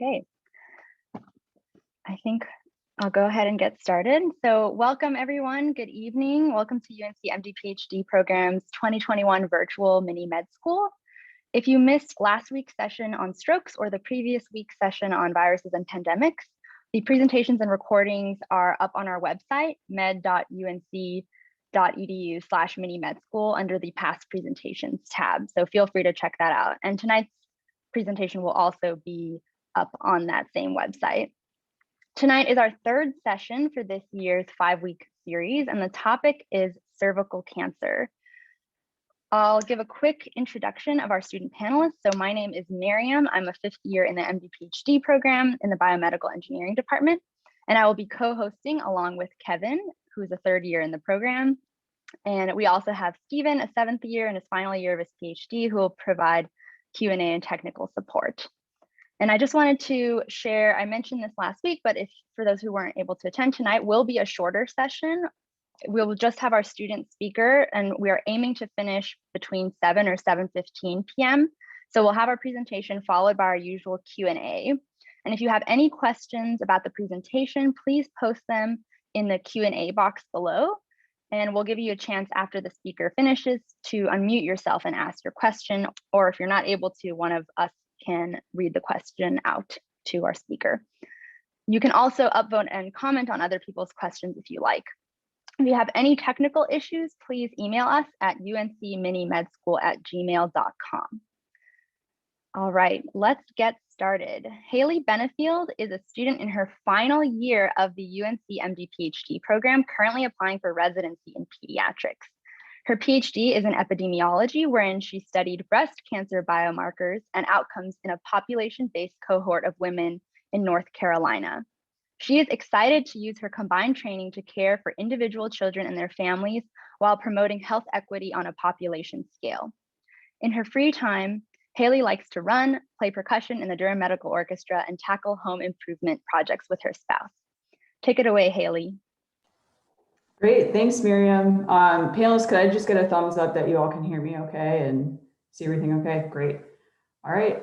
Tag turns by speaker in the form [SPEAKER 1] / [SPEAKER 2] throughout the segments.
[SPEAKER 1] Okay, I think I'll go ahead and get started. So welcome everyone, good evening. Welcome to UNC MD PhD program's 2021 virtual mini med school. If you missed last week's session on strokes or the previous week's session on viruses and pandemics, the presentations and recordings are up on our website, med.unc.edu/mini-med-school under the past presentations tab. So feel free to check that out. And tonight's presentation will also be up on that same website. Tonight is our third session for this year's 5-week series, and the topic is cervical cancer. I'll give a quick introduction of our student panelists. So my name is Miriam. I'm a 5th year in the MD PhD program in the biomedical engineering department, and I will be co-hosting along with Kevin, who's a 3rd year in the program. And we also have Stephen, a 7th year in his final year of his PhD, who will provide Q&A and technical support. And I just wanted to share, I mentioned this last week, but if for those who weren't able to attend tonight, will be a shorter session. We'll just have our student speaker, and we are aiming to finish between 7 or 7:15 p.m. So we'll have our presentation followed by our usual Q&A. And if you have any questions about the presentation, please post them in the Q&A box below. And we'll give you a chance after the speaker finishes to unmute yourself and ask your question. Or if you're not able to, one of us can read the question out to our speaker. You can also upvote and comment on other people's questions if you like. If you have any technical issues, please email us at uncminimedschool@gmail.com. All right, let's get started. Halei Benefield is a student in her final year of the UNC MD PhD program, currently applying for residency in pediatrics. Her PhD is in epidemiology, wherein she studied breast cancer biomarkers and outcomes in a population-based cohort of women in North Carolina. She is excited to use her combined training to care for individual children and their families while promoting health equity on a population scale. In her free time, Halei likes to run, play percussion in the Durham Medical Orchestra, and tackle home improvement projects with her spouse. Take it away, Halei.
[SPEAKER 2] Great, thanks, Miriam. Panelists, could I just get a thumbs up that you all can hear me okay and see everything okay? Great. All right,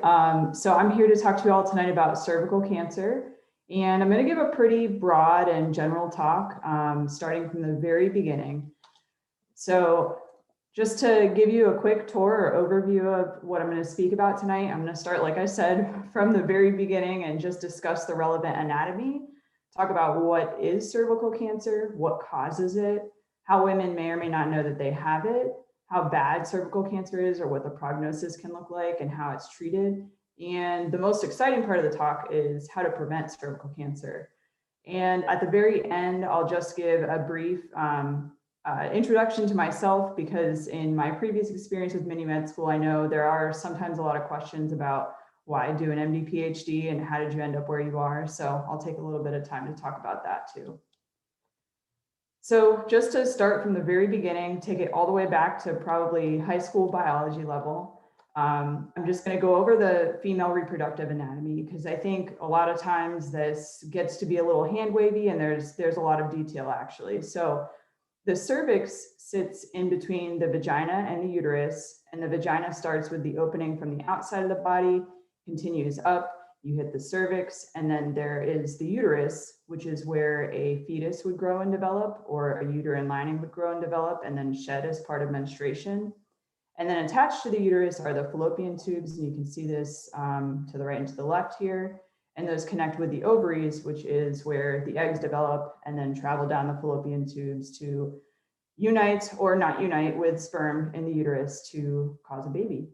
[SPEAKER 2] so I'm here to talk to you all tonight about cervical cancer. And I'm going to give a pretty broad and general talk, starting from the very beginning. So just to give you a quick tour or overview of what I'm going to speak about tonight, I'm going to start, like I said, from the very beginning and just discuss the relevant anatomy, talk about what is cervical cancer, what causes it, how women may or may not know that they have it, how bad cervical cancer is or what the prognosis can look like and how it's treated. And the most exciting part of the talk is how to prevent cervical cancer. And at the very end, I'll just give a brief introduction to myself, because in my previous experience with mini med school, I know there are sometimes a lot of questions about why do an MD PhD and how did you end up where you are? So I'll take a little bit of time to talk about that too. So just to start from the very beginning, take it all the way back to probably high school biology level. I'm just going to go over the female reproductive anatomy, because I think a lot of times this gets to be a little hand wavy and there's a lot of detail actually. So the cervix sits in between the vagina and the uterus, and the vagina starts with the opening from the outside of the body, continues up, you hit the cervix, and then there is the uterus, which is where a fetus would grow and develop, or a uterine lining would grow and develop and then shed as part of menstruation. And then attached to the uterus are the fallopian tubes, and you can see this to the right and to the left here. And those connect with the ovaries, which is where the eggs develop and then travel down the fallopian tubes to unite or not unite with sperm in the uterus to cause a baby.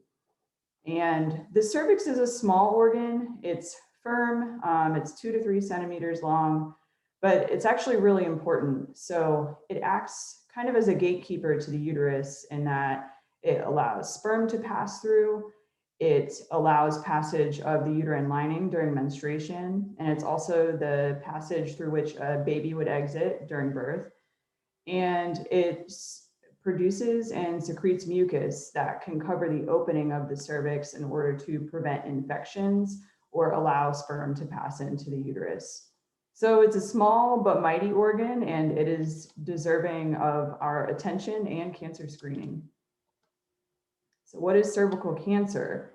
[SPEAKER 2] And the cervix is a small organ. It's firm, it's 2 to 3 centimeters long, but it's actually really important. So it acts kind of as a gatekeeper to the uterus in that it allows sperm to pass through, it allows passage of the uterine lining during menstruation, and it's also the passage through which a baby would exit during birth. And it produces and secretes mucus that can cover the opening of the cervix in order to prevent infections or allow sperm to pass into the uterus. So it's a small but mighty organ, and it is deserving of our attention and cancer screening. So what is cervical cancer?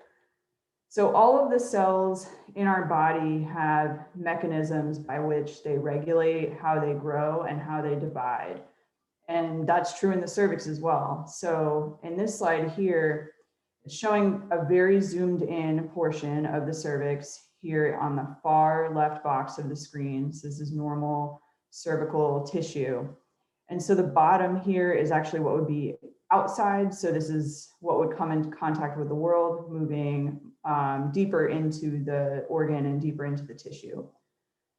[SPEAKER 2] So all of the cells in our body have mechanisms by which they regulate how they grow and how they divide. And that's true in the cervix as well. So in this slide here, it's showing a very zoomed in portion of the cervix here on the far left box of the screen. So this is normal cervical tissue. And so the bottom here is actually what would be outside. So this is what would come into contact with the world, moving deeper into the organ and deeper into the tissue.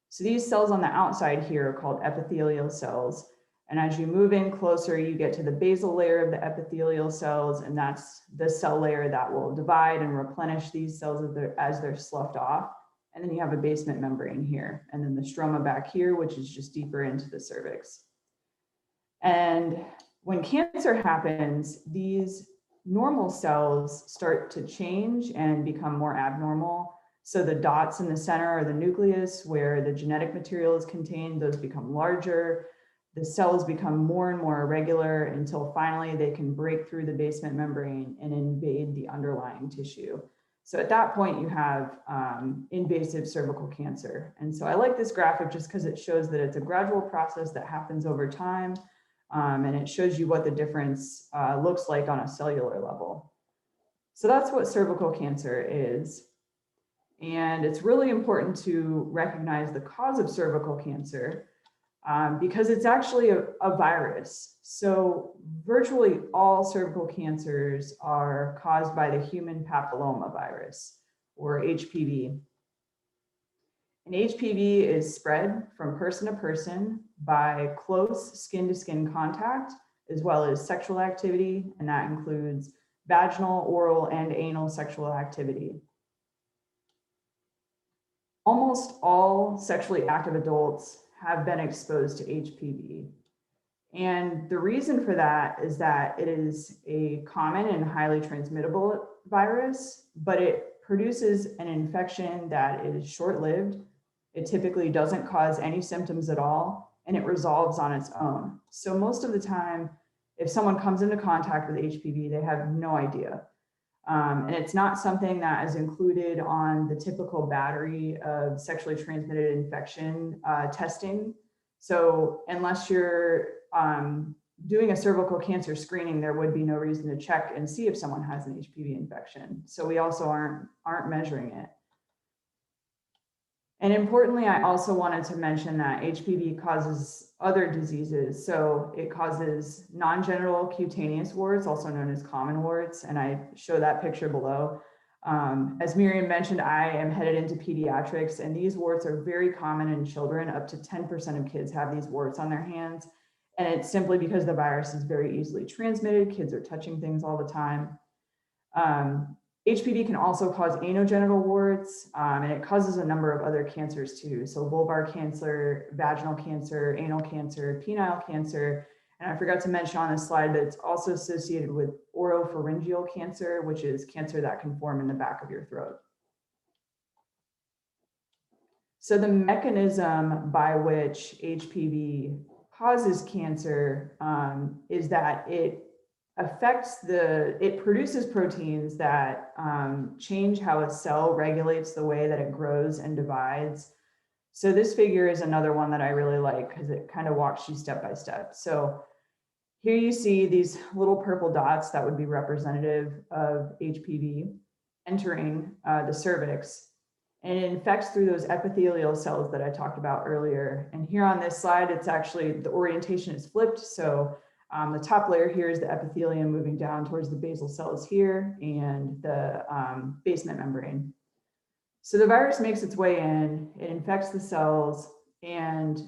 [SPEAKER 2] So these cells on the outside here are called epithelial cells. And as you move in closer, you get to the basal layer of the epithelial cells, and that's the cell layer that will divide and replenish these cells as they're sloughed off. And then you have a basement membrane here, and then the stroma back here, which is just deeper into the cervix. And when cancer happens, these normal cells start to change and become more abnormal. So the dots in the center are the nucleus where the genetic material is contained. Those become larger. The cells become more and more irregular until finally they can break through the basement membrane and invade the underlying tissue. So at that point, you have invasive cervical cancer. And so I like this graphic just because it shows that it's a gradual process that happens over time. And it shows you what the difference looks like on a cellular level. So that's what cervical cancer is. And it's really important to recognize the cause of cervical cancer because it's actually a virus. So virtually all cervical cancers are caused by the human papilloma virus, or HPV. And HPV is spread from person to person by close skin-to-skin contact, as well as sexual activity, and that includes vaginal, oral, and anal sexual activity. Almost all sexually active adults have been exposed to HPV. And the reason for that is that it is a common and highly transmittable virus, but it produces an infection that is short-lived. It typically doesn't cause any symptoms at all, and it resolves on its own. So most of the time, if someone comes into contact with HPV, they have no idea. And it's not something that is included on the typical battery of sexually transmitted infection testing. So unless you're doing a cervical cancer screening, there would be no reason to check and see if someone has an HPV infection. So we also aren't measuring it. And importantly, I also wanted to mention that HPV causes other diseases. So it causes non-genital cutaneous warts, also known as common warts. And I show that picture below. As Miriam mentioned, I am headed into pediatrics, and these warts are very common in children. Up to 10% of kids have these warts on their hands. And it's simply because the virus is very easily transmitted. Kids are touching things all the time. HPV can also cause anogenital warts, and it causes a number of other cancers too. So vulvar cancer, vaginal cancer, anal cancer, penile cancer. And I forgot to mention on this slide that it's also associated with oropharyngeal cancer, which is cancer that can form in the back of your throat. So the mechanism by which HPV causes cancer is that it produces proteins that change how a cell regulates the way that it grows and divides. So this figure is another one that I really like because it kind of walks you step by step. So here you see these little purple dots that would be representative of HPV entering the cervix, and it infects through those epithelial cells that I talked about earlier. And here on this slide, it's actually, the orientation is flipped. So the top layer here is the epithelium moving down towards the basal cells here and the basement membrane. So the virus makes its way in, it infects the cells, and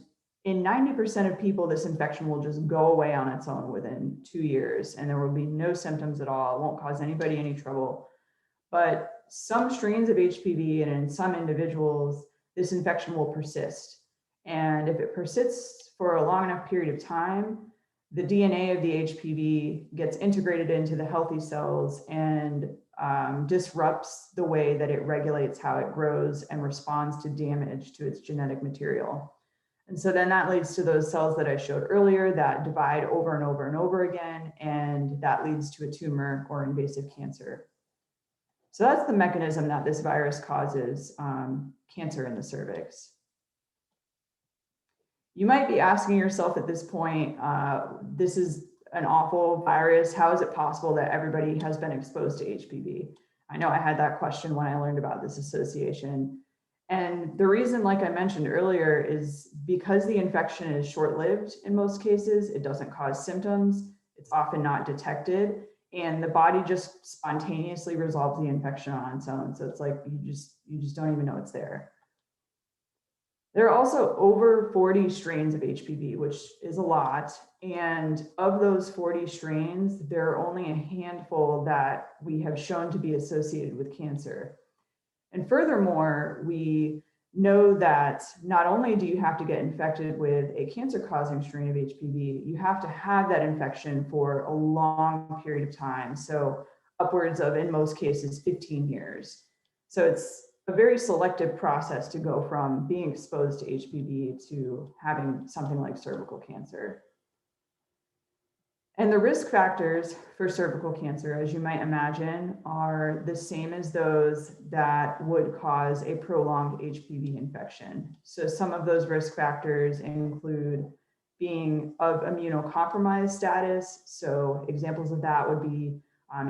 [SPEAKER 2] in 90% of people, this infection will just go away on its own within 2 years, and there will be no symptoms at all. It won't cause anybody any trouble. But some strains of HPV and in some individuals, this infection will persist. And if it persists for a long enough period of time, the DNA of the HPV gets integrated into the healthy cells and disrupts the way that it regulates how it grows and responds to damage to its genetic material. And so then that leads to those cells that I showed earlier that divide over and over and over again, and that leads to a tumor or invasive cancer. So that's the mechanism that this virus causes cancer in the cervix. You might be asking yourself at this point, this is an awful virus. How is it possible that everybody has been exposed to HPV? I know I had that question when I learned about this association. And the reason, like I mentioned earlier, is because the infection is short-lived in most cases, it doesn't cause symptoms, it's often not detected, and the body just spontaneously resolves the infection on its own. So it's like you just don't even know it's there. There are also over 40 strains of HPV, which is a lot. And of those 40 strains, there are only a handful that we have shown to be associated with cancer. And furthermore, we know that not only do you have to get infected with a cancer-causing strain of HPV, you have to have that infection for a long period of time. So upwards of, in most cases, 15 years. So it's a very selective process to go from being exposed to HPV to having something like cervical cancer. And the risk factors for cervical cancer, as you might imagine, are the same as those that would cause a prolonged HPV infection. So some of those risk factors include being of immunocompromised status. So examples of that would be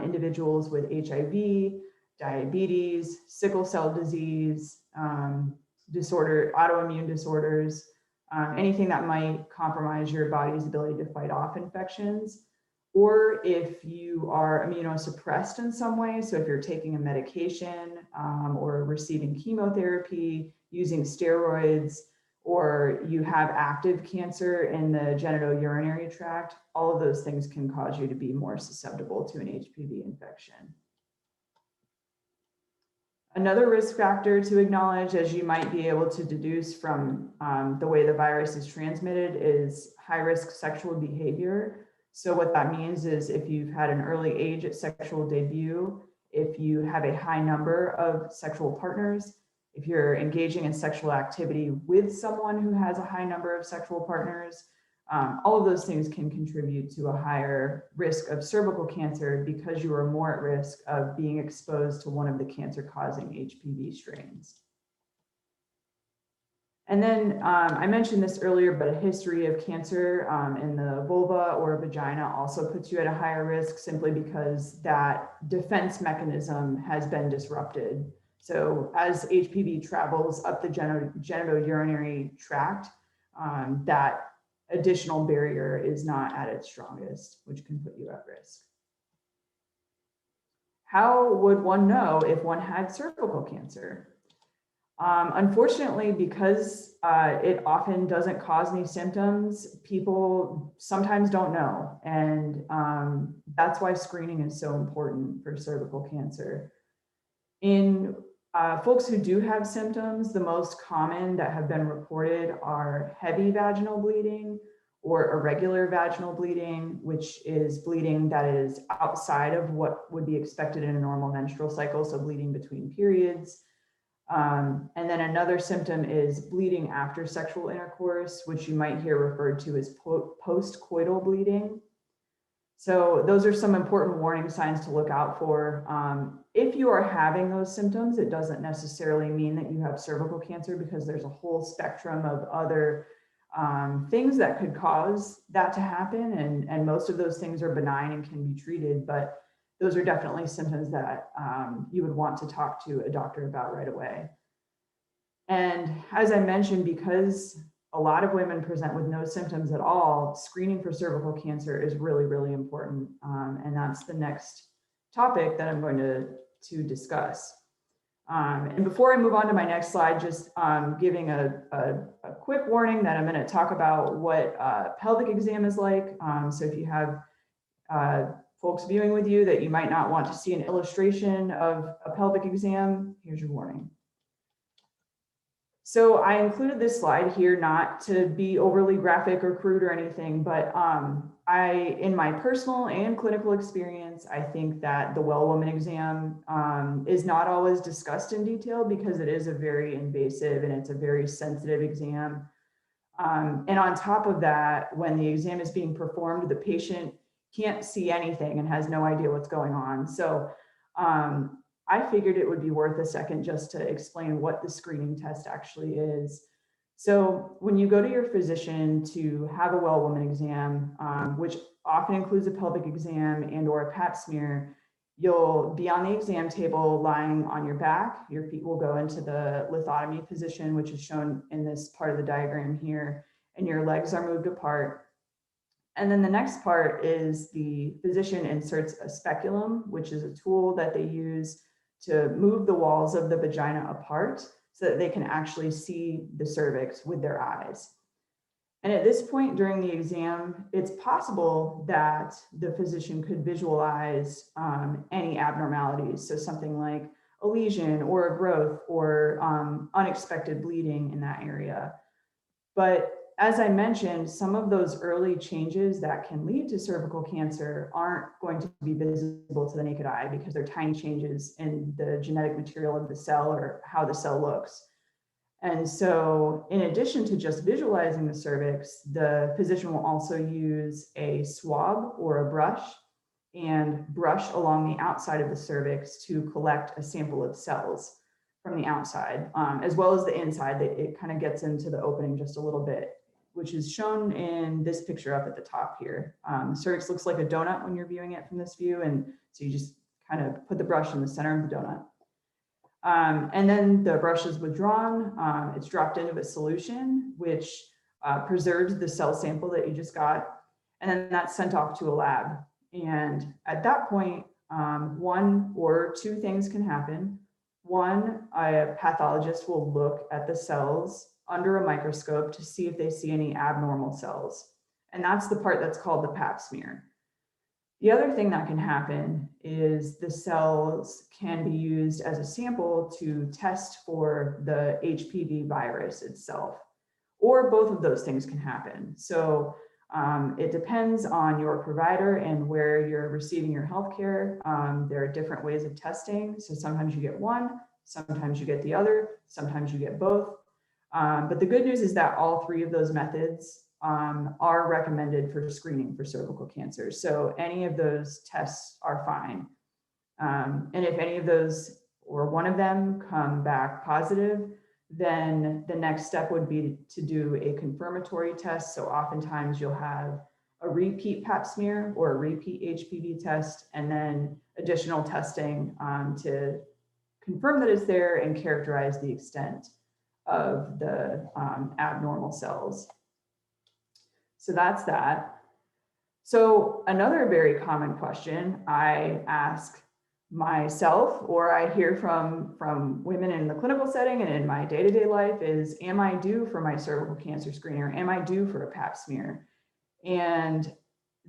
[SPEAKER 2] individuals with HIV, diabetes, sickle cell disease, autoimmune disorders, anything that might compromise your body's ability to fight off infections, or if you are immunosuppressed in some way. So if you're taking a medication or receiving chemotherapy, using steroids, or you have active cancer in the genitourinary tract, all of those things can cause you to be more susceptible to an HPV infection. Another risk factor to acknowledge, as you might be able to deduce from the way the virus is transmitted, is high-risk sexual behavior. So what that means is if you've had an early age at sexual debut, if you have a high number of sexual partners, if you're engaging in sexual activity with someone who has a high number of sexual partners, all of those things can contribute to a higher risk of cervical cancer because you are more at risk of being exposed to one of the cancer-causing HPV strains. And then I mentioned this earlier, but a history of cancer in the vulva or vagina also puts you at a higher risk simply because that defense mechanism has been disrupted. So as HPV travels up the genitourinary tract, that additional barrier is not at its strongest, which can put you at risk. How would one know if one had cervical cancer? Unfortunately, because it often doesn't cause any symptoms, people sometimes don't know. And that's why screening is so important for cervical cancer. In folks who do have symptoms, the most common that have been reported are heavy vaginal bleeding or irregular vaginal bleeding, which is bleeding that is outside of what would be expected in a normal menstrual cycle, so bleeding between periods. And then another symptom is bleeding after sexual intercourse, which you might hear referred to as post-coital bleeding. So those are some important warning signs to look out for. If you are having those symptoms, it doesn't necessarily mean that you have cervical cancer because there's a whole spectrum of other things that could cause that to happen. And most of those things are benign and can be treated, but those are definitely symptoms that you would want to talk to a doctor about right away. And as I mentioned, because a lot of women present with no symptoms at all, screening for cervical cancer is really, really important. And that's the next topic that I'm going to discuss. And before I move on to my next slide, just giving a quick warning that I'm going to talk about what pelvic exam is like. So if you have folks viewing with you that you might not want to see an illustration of a pelvic exam, here's your warning. So I included this slide here not to be overly graphic or crude or anything, but in my personal and clinical experience, I think that the well woman exam is not always discussed in detail because it is a very invasive and it's a very sensitive exam. And on top of that, when the exam is being performed, the patient can't see anything and has no idea what's going on. So I figured it would be worth a second just to explain what the screening test actually is. So when you go to your physician to have a well woman exam, which often includes a pelvic exam and or a pap smear, you'll be on the exam table lying on your back. Your feet will go into the lithotomy position, which is shown in this part of the diagram here, and your legs are moved apart. And then the next part is the physician inserts a speculum, which is a tool that they use to move the walls of the vagina apart so that they can actually see the cervix with their eyes. And at this point during the exam, it's possible that the physician could visualize any abnormalities. So something like a lesion or a growth or unexpected bleeding in that area. But as I mentioned, some of those early changes that can lead to cervical cancer aren't going to be visible to the naked eye because they're tiny changes in the genetic material of the cell or how the cell looks. And so in addition to just visualizing the cervix, the physician will also use a swab or a brush and brush along the outside of the cervix to collect a sample of cells from the outside, as well as the inside. It kind of gets into the opening just a little bit, which is shown in this picture up at the top here. The cervix looks like a donut when you're viewing it from this view. And so you just kind of put the brush in the center of the donut. And then the brush is withdrawn. It's dropped into a solution, which preserves the cell sample that you just got. And then that's sent off to a lab. And at that point, one or two things can happen. One, a pathologist will look at the cells under a microscope to see if they see any abnormal cells. And that's the part that's called the pap smear. The other thing that can happen is the cells can be used as a sample to test for the HPV virus itself, or both of those things can happen. So it depends on your provider and where you're receiving your healthcare. There are different ways of testing. So sometimes you get one, sometimes you get the other, sometimes you get both. But the good news is that all three of those methods are recommended for screening for cervical cancer. So any of those tests are fine. And if any of those or one of them come back positive, then the next step would be to do a confirmatory test. So oftentimes you'll have a repeat pap smear or a repeat HPV test, and then additional testing to confirm that it's there and characterize the extent of the abnormal cells. So that's that. So another very common question I ask myself, or I hear from women in the clinical setting and in my day-to-day life is, am I due for my cervical cancer screening, or am I due for a pap smear? And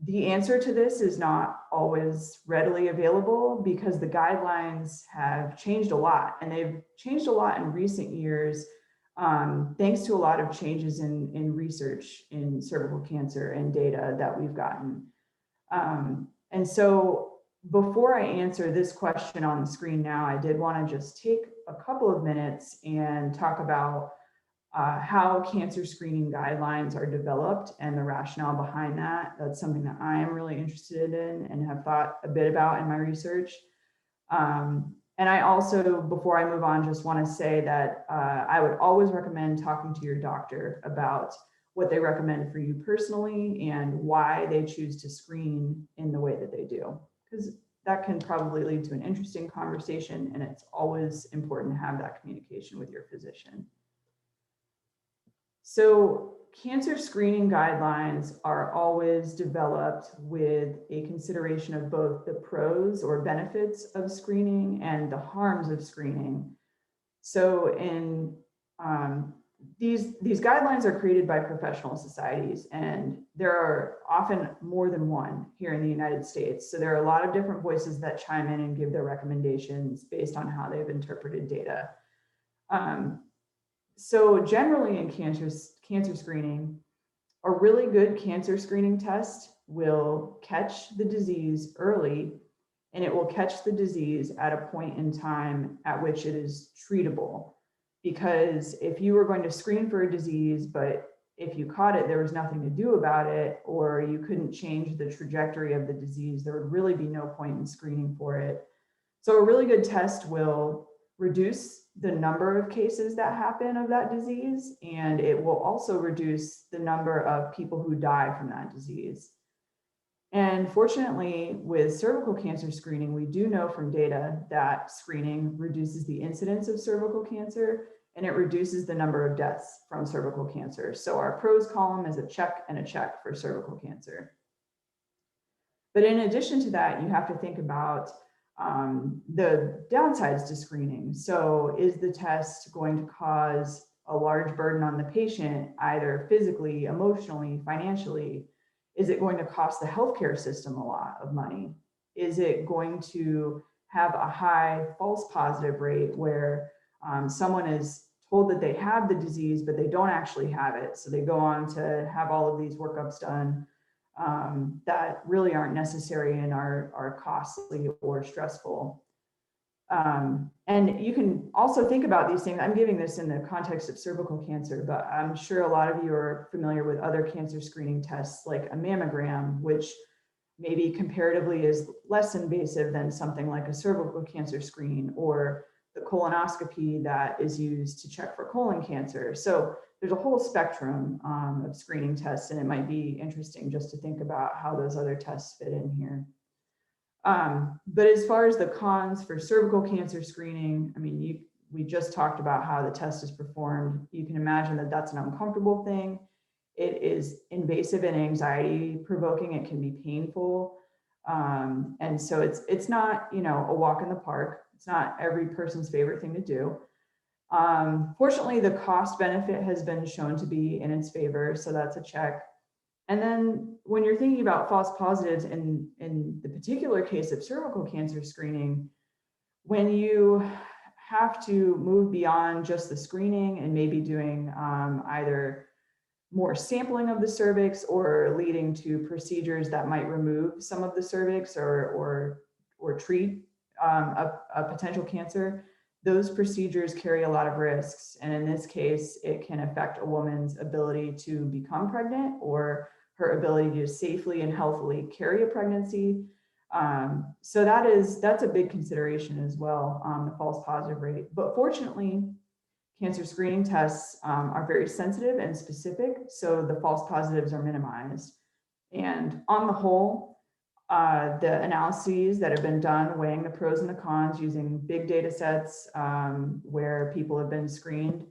[SPEAKER 2] the answer to this is not always readily available because the guidelines have changed a lot, and they've changed a lot in recent years. Thanks to a lot of changes in research in cervical cancer and data that we've gotten. And so before I answer this question on the screen now, I did want to just take a couple of minutes and talk about how cancer screening guidelines are developed and the rationale behind that. That's something that I am really interested in and have thought a bit about in my research. And I also, before I move on, just want to say that I would always recommend talking to your doctor about what they recommend for you personally and why they choose to screen in the way that they do, because that can probably lead to an interesting conversation, and it's always important to have that communication with your physician. So cancer screening guidelines are always developed with a consideration of both the pros or benefits of screening and the harms of screening. So in these guidelines are created by professional societies, and there are often more than one here in the United States. So there are a lot of different voices that chime in and give their recommendations based on how they've interpreted data. So generally in cancer screening, a really good cancer screening test will catch the disease early, and it will catch the disease at a point in time at which it is treatable. Because if you were going to screen for a disease, but if you caught it, there was nothing to do about it, or you couldn't change the trajectory of the disease, there would really be no point in screening for it. So a really good test will reduce the number of cases that happen of that disease, and it will also reduce the number of people who die from that disease. And fortunately, with cervical cancer screening, we do know from data that screening reduces the incidence of cervical cancer, and it reduces the number of deaths from cervical cancer. So our pros column is a check and a check for cervical cancer. But in addition to that, you have to think about the downsides to screening. So is the test going to cause a large burden on the patient, either physically, emotionally, financially? Is it going to cost the healthcare system a lot of money? Is it going to have a high false positive rate where someone is told that they have the disease, but they don't actually have it? So they go on to have all of these workups done that really aren't necessary and are costly or stressful. And you can also think about these things. I'm giving this in the context of cervical cancer, but I'm sure a lot of you are familiar with other cancer screening tests like a mammogram, which maybe comparatively is less invasive than something like a cervical cancer screen, or the colonoscopy that is used to check for colon cancer. So there's a whole spectrum of screening tests, and it might be interesting just to think about how those other tests fit in here. But as far as the cons for cervical cancer screening, I mean, we just talked about how the test is performed. You can imagine that that's an uncomfortable thing. It is invasive and anxiety provoking. It can be painful. And so it's not, you know, a walk in the park. It's not every person's favorite thing to do. Fortunately, the cost benefit has been shown to be in its favor. So that's a check. And then when you're thinking about false positives in the particular case of cervical cancer screening, when you have to move beyond just the screening and maybe doing either more sampling of the cervix or leading to procedures that might remove some of the cervix or treat a potential cancer, those procedures carry a lot of risks. And in this case, it can affect a woman's ability to become pregnant or her ability to safely and healthily carry a pregnancy. So that's a big consideration as well, the false positive rate. But fortunately, cancer screening tests are very sensitive and specific, so the false positives are minimized. And on the whole, the analyses that have been done weighing the pros and the cons using big data sets where people have been screened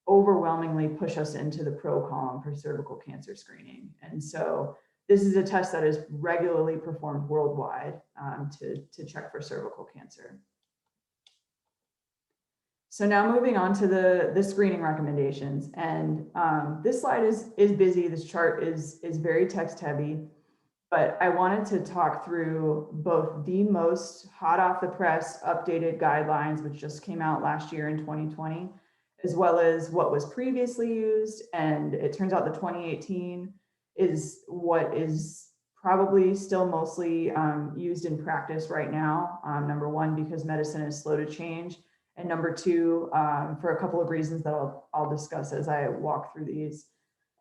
[SPEAKER 2] overwhelmingly push us into the pro column for cervical cancer screening. And so this is a test that is regularly performed worldwide to check for cervical cancer. So now moving on to the screening recommendations. And this slide is busy. This chart is very text heavy, but I wanted to talk through both the most hot off the press updated guidelines, which just came out last year in 2020, as well as what was previously used. And it turns out the 2018 is what is probably still mostly used in practice right now. Number one, because medicine is slow to change. And number two, for a couple of reasons that I'll discuss as I walk through these.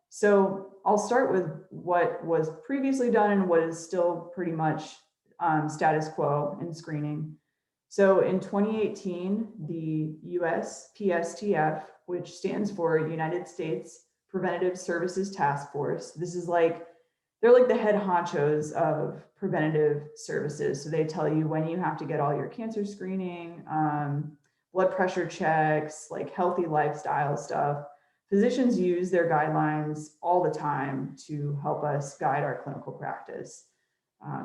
[SPEAKER 2] So I'll start with what was previously done and what is still pretty much status quo in screening. So in 2018, the USPSTF, which stands for United States Preventative Services Task Force, this is they're like the head honchos of preventative services. So they tell you when you have to get all your cancer screening, blood pressure checks, like healthy lifestyle stuff. Physicians use their guidelines all the time to help us guide our clinical practice.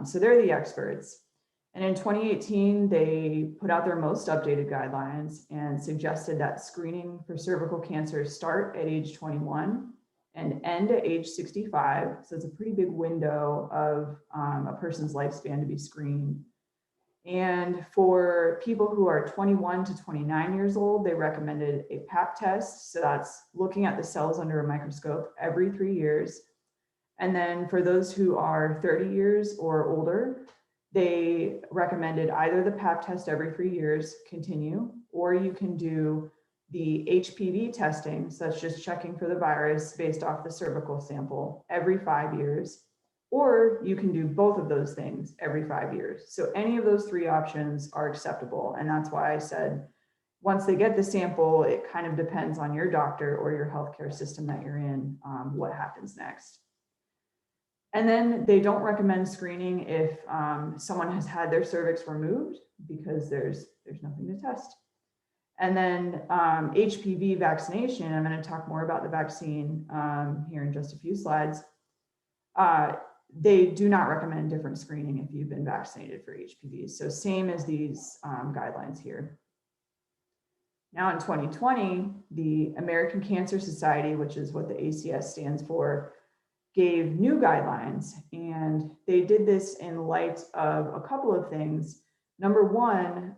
[SPEAKER 2] So they're the experts. And in 2018, they put out their most updated guidelines and suggested that screening for cervical cancer start at age 21 and end at age 65. So it's a pretty big window of a person's lifespan to be screened. And for people who are 21 to 29 years old, they recommended a pap test. So that's looking at the cells under a microscope every 3 years. And then for those who are 30 years or older, they recommended either the pap test every 3 years, continue, or you can do the HPV testing. So that's just checking for the virus based off the cervical sample every 5 years. or you can do both of those things every 5 years. So any of those three options are acceptable. And that's why I said, once they get the sample, it kind of depends on your doctor or your healthcare system that you're in, what happens next. And then they don't recommend screening if someone has had their cervix removed, because there's nothing to test. And then HPV vaccination, I'm going to talk more about the vaccine here in just a few slides. They do not recommend different screening if you've been vaccinated for HPV. So same as these guidelines here. Now in 2020, the American Cancer Society, which is what the ACS stands for, gave new guidelines, and they did this in light of a couple of things. Number one,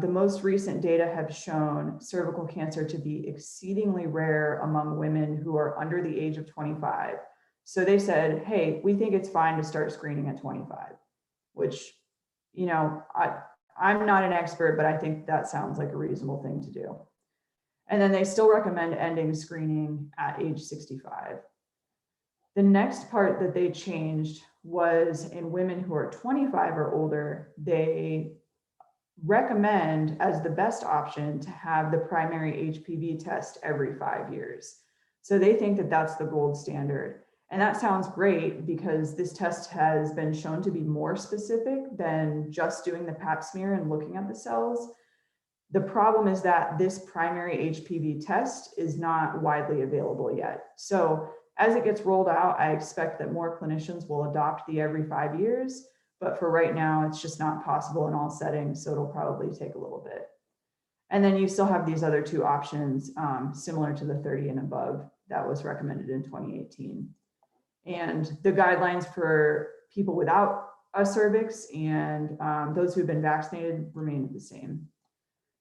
[SPEAKER 2] the most recent data have shown cervical cancer to be exceedingly rare among women who are under the age of 25. So they said, hey, we think it's fine to start screening at 25, which, you know, I'm not an expert, but I think that sounds like a reasonable thing to do. And then they still recommend ending screening at age 65. The next part that they changed was in women who are 25 or older, they recommend as the best option to have the primary HPV test every 5 years. So they think that that's the gold standard. And that sounds great because this test has been shown to be more specific than just doing the pap smear and looking at the cells. The problem is that this primary HPV test is not widely available yet. So as it gets rolled out, I expect that more clinicians will adopt the every 5 years, but for right now, it's just not possible in all settings, so it'll probably take a little bit. And then you still have these other two options, similar to the 30 and above that was recommended in 2018. And the guidelines for people without a cervix and those who've been vaccinated remain the same.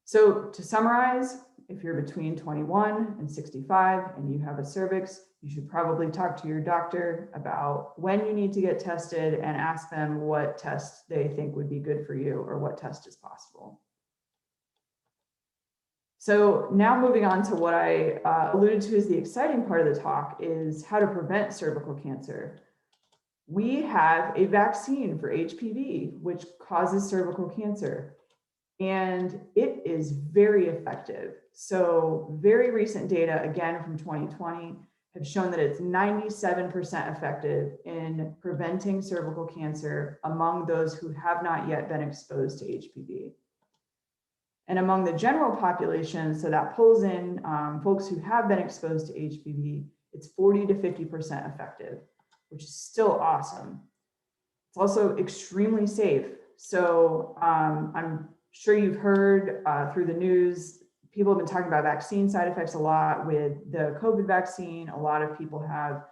[SPEAKER 2] So to summarize, if you're between 21 and 65 and you have a cervix, you should probably talk to your doctor about when you need to get tested and ask them what test they think would be good for you or what test is possible. So now moving on to what I alluded to as the exciting part of the talk is how to prevent cervical cancer. We have a vaccine for HPV, which causes cervical cancer. And it is very effective. So very recent data, again from 2020, have shown that it's 97% effective in preventing cervical cancer among those who have not yet been exposed to HPV. And among the general population, so that pulls in folks who have been exposed to HPV, it's 40 to 50% effective, which is still awesome. It's also extremely safe. So I'm sure you've heard through the news, people have been talking about vaccine side effects a lot with the COVID vaccine. A lot of people have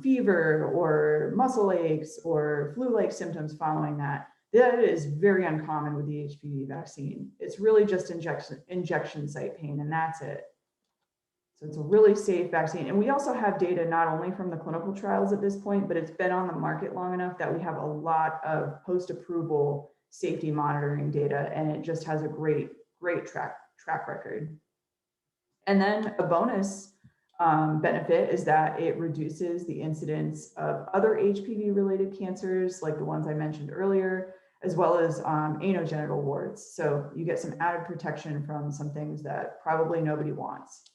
[SPEAKER 2] fever or muscle aches or flu-like symptoms following that. That is very uncommon with the HPV vaccine. It's really just injection site pain, and that's it. So it's a really safe vaccine. And we also have data not only from the clinical trials at this point, but it's been on the market long enough that we have a lot of post-approval safety monitoring data, and it just has a great track record. And then a bonus benefit is that it reduces the incidence of other HPV-related cancers, like the ones I mentioned earlier, as well as anogenital warts. So you get some added protection from some things that probably nobody wants.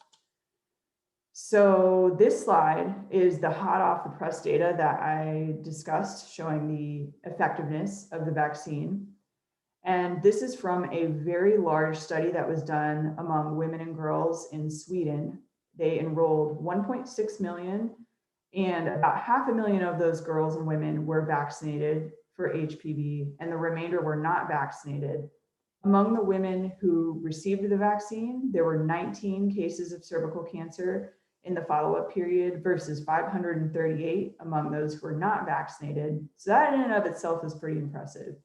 [SPEAKER 2] So this slide is the hot off the press data that I discussed, showing the effectiveness of the vaccine. And this is from a very large study that was done among women and girls in Sweden. They enrolled 1.6 million, and about 500,000 of those girls and women were vaccinated for HPV, and the remainder were not vaccinated. Among the women who received the vaccine, there were 19 cases of cervical cancer in the follow-up period versus 538 among those who were not vaccinated. So that in and of itself is pretty impressive.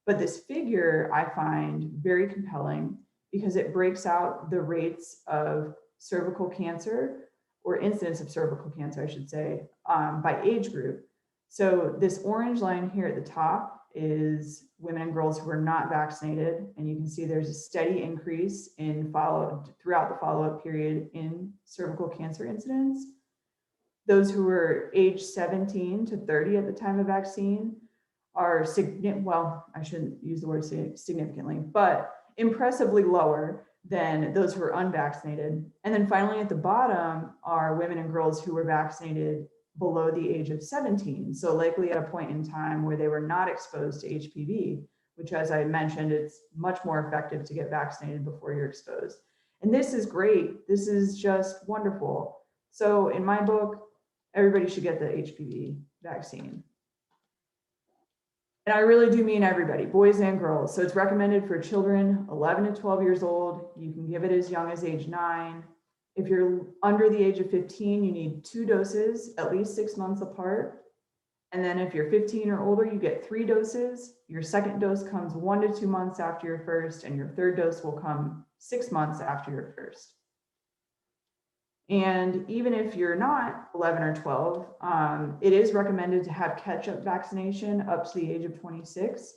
[SPEAKER 2] But this figure I find very compelling because it breaks out the rates of cervical cancer, or incidence of cervical cancer, I should say, by age group. So this orange line here at the top is women and girls who are not vaccinated. And you can see there's a steady increase in throughout the follow-up period in cervical cancer incidence. Those who were age 17 to 30 at the time of vaccine are, well, I shouldn't use the word significantly, but impressively lower than those who are unvaccinated. And then finally at the bottom are women and girls who were vaccinated below the age of 17. So likely at a point in time where they were not exposed to HPV, which, as I mentioned, it's much more effective to get vaccinated before you're exposed. And this is great. This is just wonderful. So in my book, everybody should get the HPV vaccine. And I really do mean everybody, boys and girls. So it's recommended for children 11 to 12 years old. You can give it as young as age 9. If you're under the age of 15, you need 2 doses, at least 6 months apart. And then if you're 15 or older, you get 3 doses. Your second dose comes 1 to 2 months after your first, and your third dose will come 6 months after your first. And even if you're not 11 or 12, it is recommended to have catch-up vaccination up to the age of 26.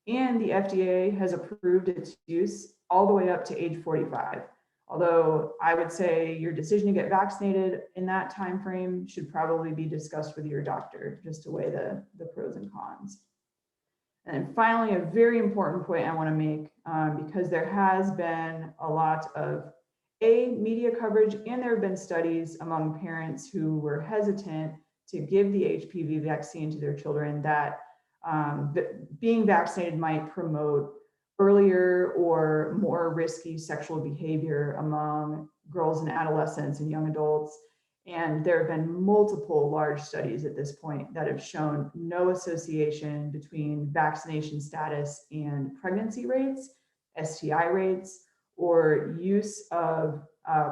[SPEAKER 2] And the FDA has approved its use all the way up to age 45. Although I would say your decision to get vaccinated in that time frame should probably be discussed with your doctor, just to weigh the pros and cons. And finally, a very important point I want to make, because there has been a lot of media coverage, and there have been studies among parents who were hesitant to give the HPV vaccine to their children that being vaccinated might promote earlier or more risky sexual behavior among girls and adolescents and young adults. And there have been multiple large studies at this point that have shown no association between vaccination status and pregnancy rates, STI rates, or use of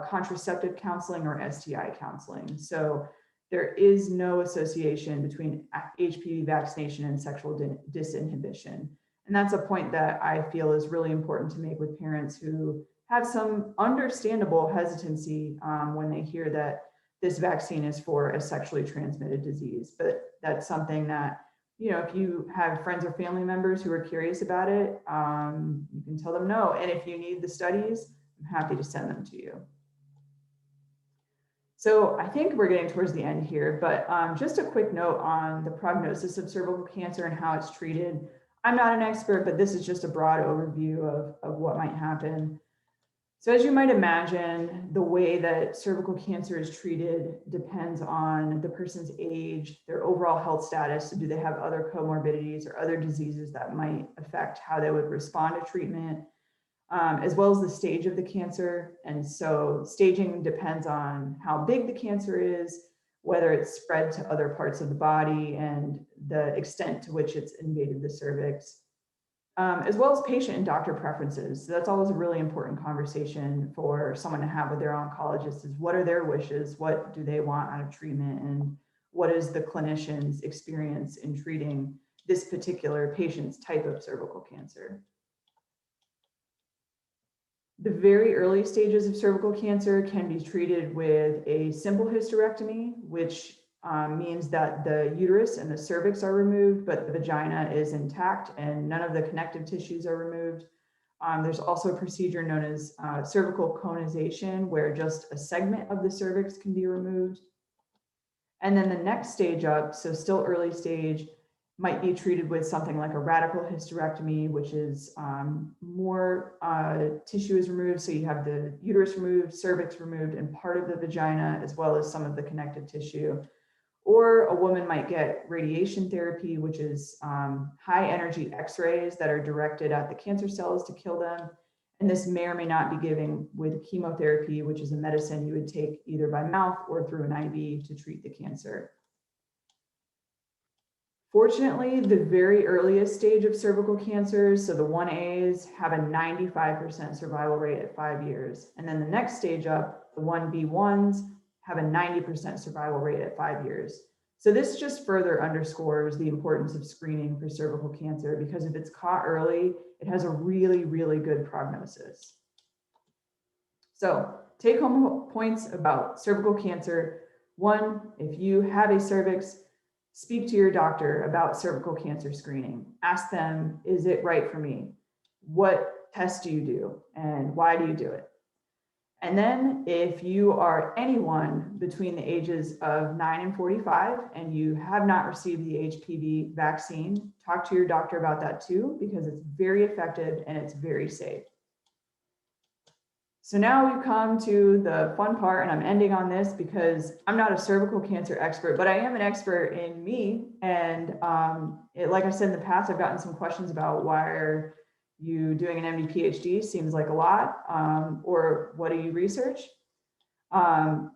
[SPEAKER 2] contraceptive counseling or STI counseling. So there is no association between HPV vaccination and sexual disinhibition. And that's a point that I feel is really important to make with parents who have some understandable hesitancy when they hear that this vaccine is for a sexually transmitted disease. But that's something that, you know, if you have friends or family members who are curious about it, you can tell them no. And if you need the studies, I'm happy to send them to you. So I think we're getting towards the end here, but just a quick note on the prognosis of cervical cancer and how it's treated. I'm not an expert, but this is just a broad overview of what might happen. So as you might imagine, the way that cervical cancer is treated depends on the person's age, their overall health status. So do they have other comorbidities or other diseases that might affect how they would respond to treatment, as well as the stage of the cancer. And so staging depends on how big the cancer is, whether it's spread to other parts of the body, and the extent to which it's invaded the cervix. As well as patient and doctor preferences. So that's always a really important conversation for someone to have with their oncologist, is what are their wishes? What do they want out of treatment? And what is the clinician's experience in treating this particular patient's type of cervical cancer? The very early stages of cervical cancer can be treated with a simple hysterectomy, which means that the uterus and the cervix are removed, but the vagina is intact and none of the connective tissues are removed. There's also a procedure known as cervical conization, where just a segment of the cervix can be removed. And then the next stage up, so still early stage, might be treated with something like a radical hysterectomy, which is more tissue is removed. So you have the uterus removed, cervix removed, and part of the vagina, as well as some of the connective tissue. Or a woman might get radiation therapy, which is high energy X-rays that are directed at the cancer cells to kill them. And this may or may not be given with chemotherapy, which is a medicine you would take either by mouth or through an IV to treat the cancer. Fortunately, the very earliest stage of cervical cancer, so the 1As, have a 95% survival rate at 5 years. And then the next stage up, the 1B1s, have a 90% survival rate at 5 years. So this just further underscores the importance of screening for cervical cancer, because if it's caught early, it has a really, really good prognosis. So take home points about cervical cancer. 1, if you have a cervix, speak to your doctor about cervical cancer screening. Ask them, is it right for me? What tests do you do? And why do you do it? And then if you are anyone between the ages of 9 and 45 and you have not received the HPV vaccine, talk to your doctor about that too, because it's very effective and it's very safe. So now we've come to the fun part, and I'm ending on this because I'm not a cervical cancer expert, but I am an expert in me. And like I said in the past, I've gotten some questions about why are you doing an MD PhD? Seems like a lot, or what do you research?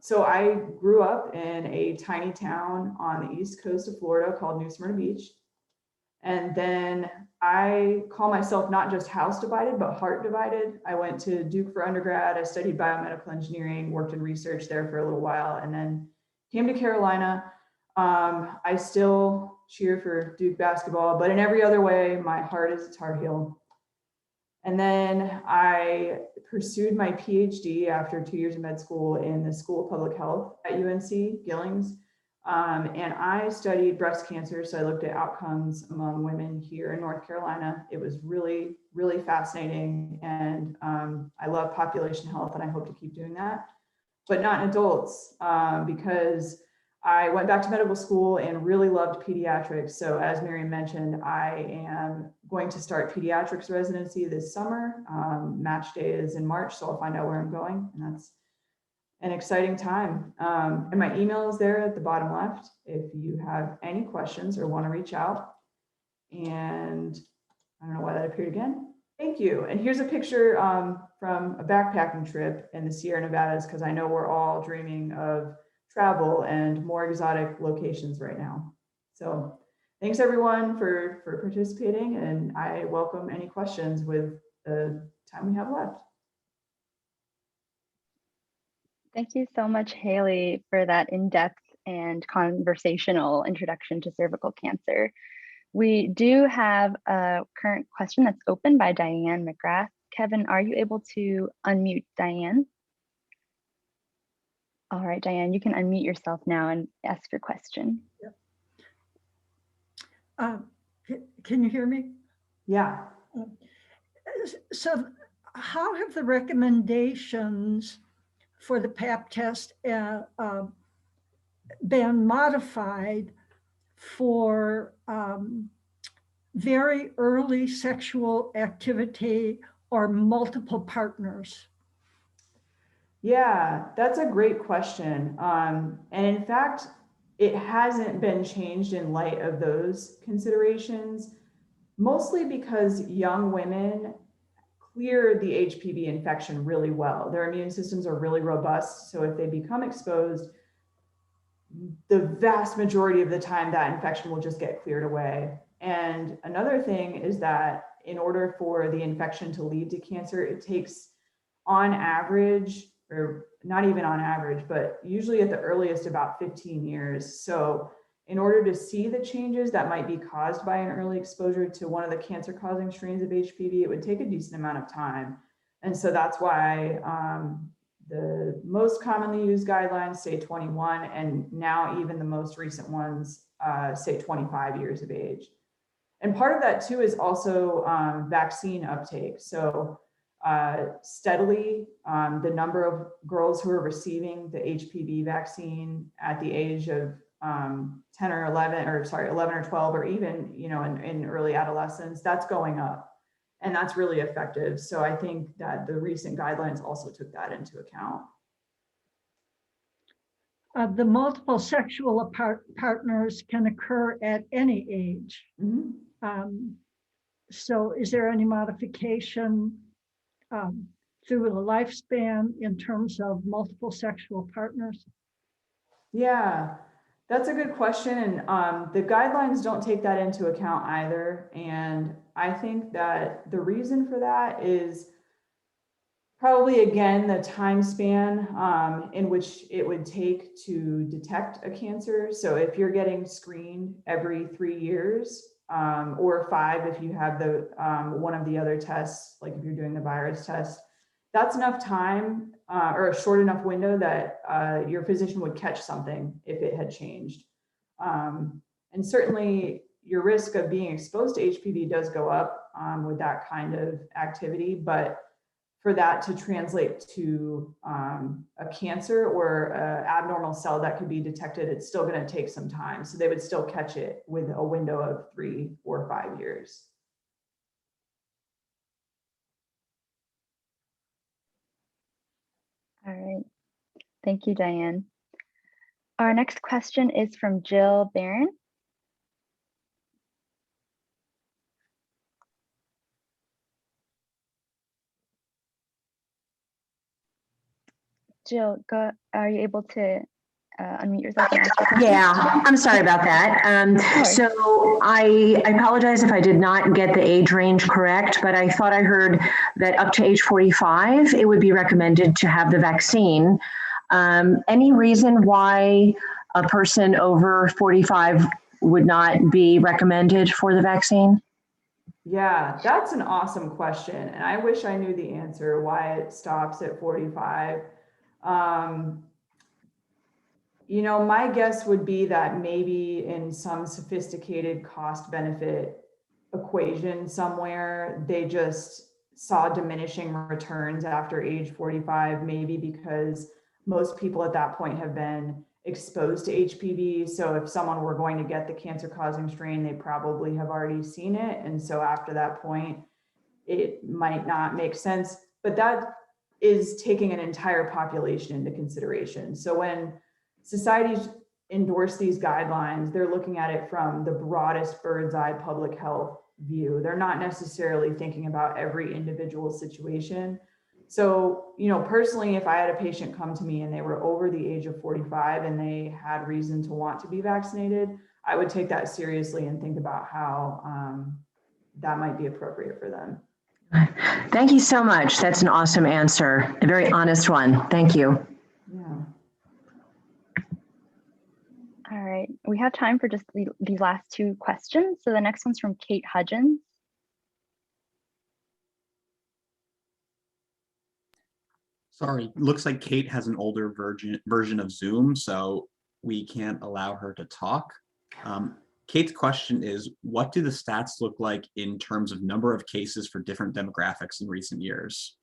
[SPEAKER 2] So I grew up in a tiny town on the east coast of Florida called New Smyrna Beach. And then I call myself not just house divided, but heart divided. I went to Duke for undergrad. I studied biomedical engineering, worked in research there for a little while, and then came to Carolina. I still cheer for Duke basketball, but in every other way, my heart is a Tar Heel. And then I pursued my PhD after 2 years of med school in the School of Public Health at UNC, Gillings. And I studied breast cancer. So I looked at outcomes among women here in North Carolina. It was really, really fascinating. And I love population health, and I hope to keep doing that, but not in adults, because I went back to medical school and really loved pediatrics. So as Miriam mentioned, I am going to start pediatrics residency this summer. Match day is in March, so I'll find out where I'm going, and that's an exciting time. And my email is there at the bottom left if you have any questions or want to reach out. And I don't know why that appeared again. Thank you. And here's a picture from a backpacking trip in the Sierra Nevadas, because I know we're all dreaming of travel and more exotic locations right now. So thanks everyone for participating, and I welcome any questions with the time we have left.
[SPEAKER 1] Thank you so much, Haley, for that in-depth and conversational introduction to cervical cancer. We do have a current question that's open by Diane McGrath. Kevin, are you able to unmute Diane? All right, Diane, you can unmute yourself now and ask your question.
[SPEAKER 3] Yep. Can you hear me?
[SPEAKER 2] Yeah.
[SPEAKER 3] So how have the recommendations for the Pap test been modified for very early sexual activity or multiple partners?
[SPEAKER 2] Yeah, that's a great question. And in fact, it hasn't been changed in light of those considerations, mostly because young women clear the HPV infection really well. Their immune systems are really robust. So if they become exposed, the vast majority of the time that infection will just get cleared away. And another thing is that in order for the infection to lead to cancer, it takes on average, or not even on average, but usually at the earliest about 15 years. So in order to see the changes that might be caused by an early exposure to one of the cancer causing strains of HPV, it would take a decent amount of time. And so that's why the most commonly used guidelines say 21, and now even the most recent ones say 25 years of age. And part of that too is also vaccine uptake. So steadily, the number of girls who are receiving the HPV vaccine at the age of 10 or 11, or sorry, 11 or 12, or even, you know, in early adolescence, that's going up. And that's really effective. So I think that the recent guidelines also took that into account.
[SPEAKER 3] The multiple sexual partners can occur at any age. Mm-hmm. So is there any modification through the lifespan in terms of multiple sexual partners?
[SPEAKER 2] Yeah, that's a good question. And the guidelines don't take that into account either. And I think that the reason for that is probably, again, the time span in which it would take to detect a cancer. So if you're getting screened every 3 years, or 5 if you have the one of the other tests, like if you're doing the virus test, that's enough time or a short enough window that your physician would catch something if it had changed. And certainly your risk of being exposed to HPV does go up with that kind of activity, but for that to translate to a cancer or an abnormal cell that could be detected, it's still going to take some time. So they would still catch it with a window of 3 or 5 years.
[SPEAKER 1] All right. Thank you, Diane. Our next question is from Jill Barron. Jill, are you able to unmute yourself and ask your question?
[SPEAKER 4] Yeah, I'm sorry about that. So I apologize if I did not get the age range correct, but I thought I heard that up to age 45, it would be recommended to have the vaccine. Any reason why a person over 45 would not be recommended for the vaccine?
[SPEAKER 2] Yeah, that's an awesome question. And I wish I knew the answer why it stops at 45. You know, my guess would be that maybe in some sophisticated cost benefit equation somewhere, they just saw diminishing returns after age 45, maybe because most people at that point have been exposed to HPV. So if someone were going to get the cancer causing strain, they probably have already seen it. And so after that point, it might not make sense, but that is taking an entire population into consideration. So when societies endorse these guidelines, they're looking at it from the broadest bird's eye public health view. They're not necessarily thinking about every individual situation. So, you know, personally, if I had a patient come to me and they were over the age of 45 and they had reason to want to be vaccinated, I would take that seriously and think about how that might be appropriate for them.
[SPEAKER 4] Thank you so much. That's an awesome answer. A very honest one. Thank you.
[SPEAKER 2] Yeah.
[SPEAKER 1] All right, we have time for just these last 2 questions. So the next one's from Kate Hudgens.
[SPEAKER 5] Sorry, looks like Kate has an older version of Zoom, so we can't allow her to talk. Kate's question is, what do the stats look like in terms of number of cases for different demographics in recent years?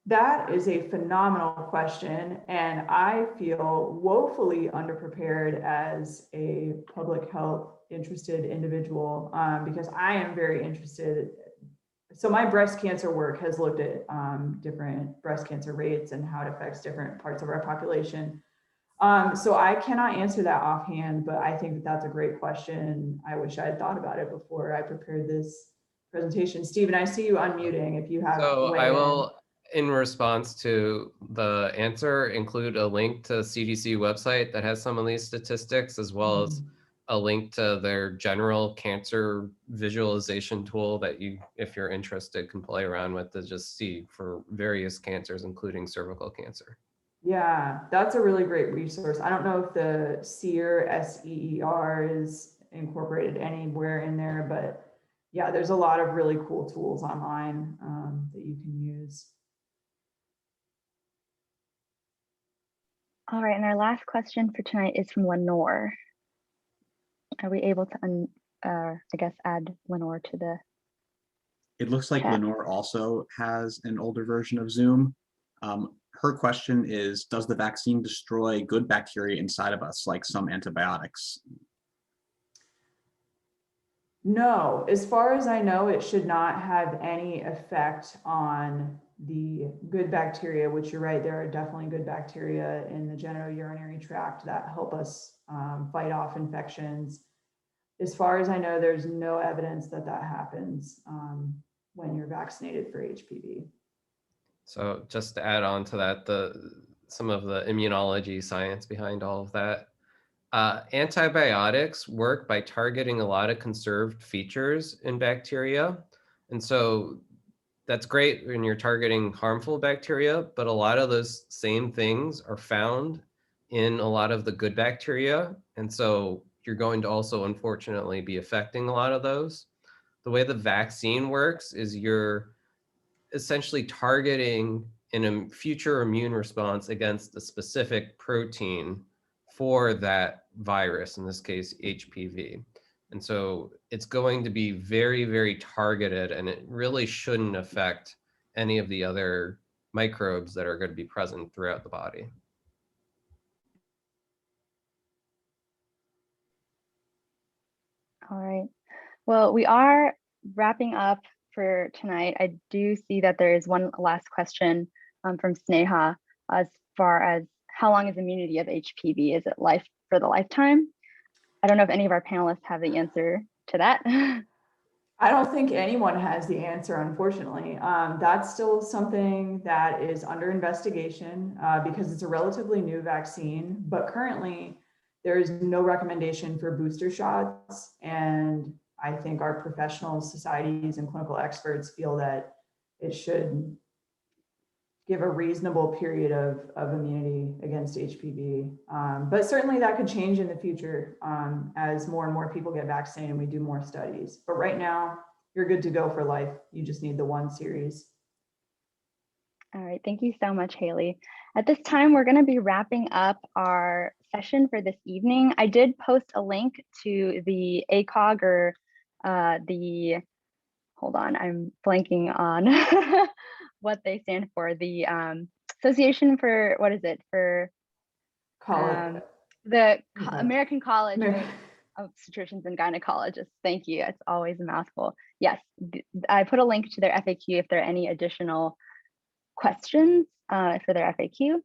[SPEAKER 2] That is a phenomenal question, and I feel woefully underprepared as a public health interested individual because I am very interested. So my breast cancer work has looked at different breast cancer rates and how it affects different parts of our population. So I cannot answer that offhand, but I think that that's a great question. I wish I had thought about it before I prepared this presentation. Stephen, I see you unmuting if you have.
[SPEAKER 6] So I will, in response to the answer, include a link to CDC website that has some of these statistics, as well as a link to their general cancer visualization tool that you, if you're interested, can play around with to just see for various cancers, including cervical cancer.
[SPEAKER 2] Yeah, that's a really great resource. I don't know if the SEER, S-E-E-R, is incorporated anywhere in there, but yeah, there's a lot of really cool tools online that you can use.
[SPEAKER 1] All right, and our last question for tonight is from Lenore. Are we able to, I guess, add Lenore to the
[SPEAKER 5] It looks like
[SPEAKER 1] chat?
[SPEAKER 5] Lenore also has an older version of Zoom. Her question is, does the vaccine destroy good bacteria inside of us, like some antibiotics?
[SPEAKER 2] No, as far as I know, it should not have any effect on the good bacteria, which you're right, there are definitely good bacteria in the genitourinary tract that help us fight off infections. As far as I know, there's no evidence that that happens when you're vaccinated for HPV.
[SPEAKER 6] So just to add on to that, some of the immunology science behind all of that. Antibiotics work by targeting a lot of conserved features in bacteria. And so that's great when you're targeting harmful bacteria, but a lot of those same things are found in a lot of the good bacteria. And so you're going to also, unfortunately, be affecting a lot of those. The way the vaccine works is you're essentially targeting in a future immune response against a specific protein for that virus, in this case, HPV. And so it's going to be very, very targeted, and it really shouldn't affect any of the other microbes that are going to be present throughout the body.
[SPEAKER 1] All right. Well, we are wrapping up for tonight. I do see that there is one last question from Sneha as far as how long is immunity of HPV? Is it life for the lifetime? I don't know if any of our panelists have the answer to that.
[SPEAKER 2] I don't think anyone has the answer, unfortunately. That's still something that is under investigation because it's a relatively new vaccine, but currently there is no recommendation for booster shots. And I think our professional societies and clinical experts feel that it should give a reasonable period of immunity against HPV. But certainly that could change in the future as more and more people get vaccinated and we do more studies. But right now, you're good to go for life. You just need the one series.
[SPEAKER 1] All right, thank you so much, Haley. At this time, we're going to be wrapping up our session for this evening. I did post a link to the ACOG or hold on, I'm blanking on what they stand for. The Association for, what is it? For the American College of Obstetricians and Gynecologists. Thank you. It's always a mouthful. Yes, I put a link to their FAQ if there are any additional questions for their FAQ.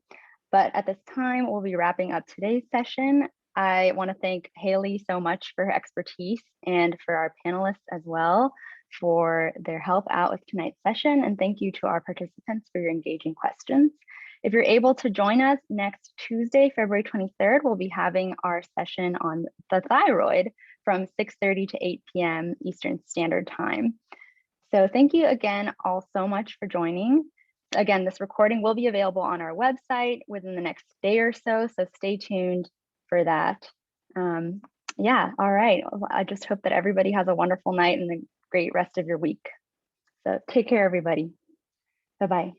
[SPEAKER 1] But at this time, we'll be wrapping up today's session. I want to thank Haley so much for her expertise and for our panelists as well for their help out with tonight's session. And thank you to our participants for your engaging questions. If you're able to join us next Tuesday, February 23rd, we'll be having our session on the thyroid from 6:30 to 8 p.m. Eastern Standard Time. So thank you again all so much for joining. Again, this recording will be available on our website within the next day or so, so stay tuned for that. Yeah, all right. I just hope that everybody has a wonderful night and a great rest of your week. So take care, everybody. Bye-bye.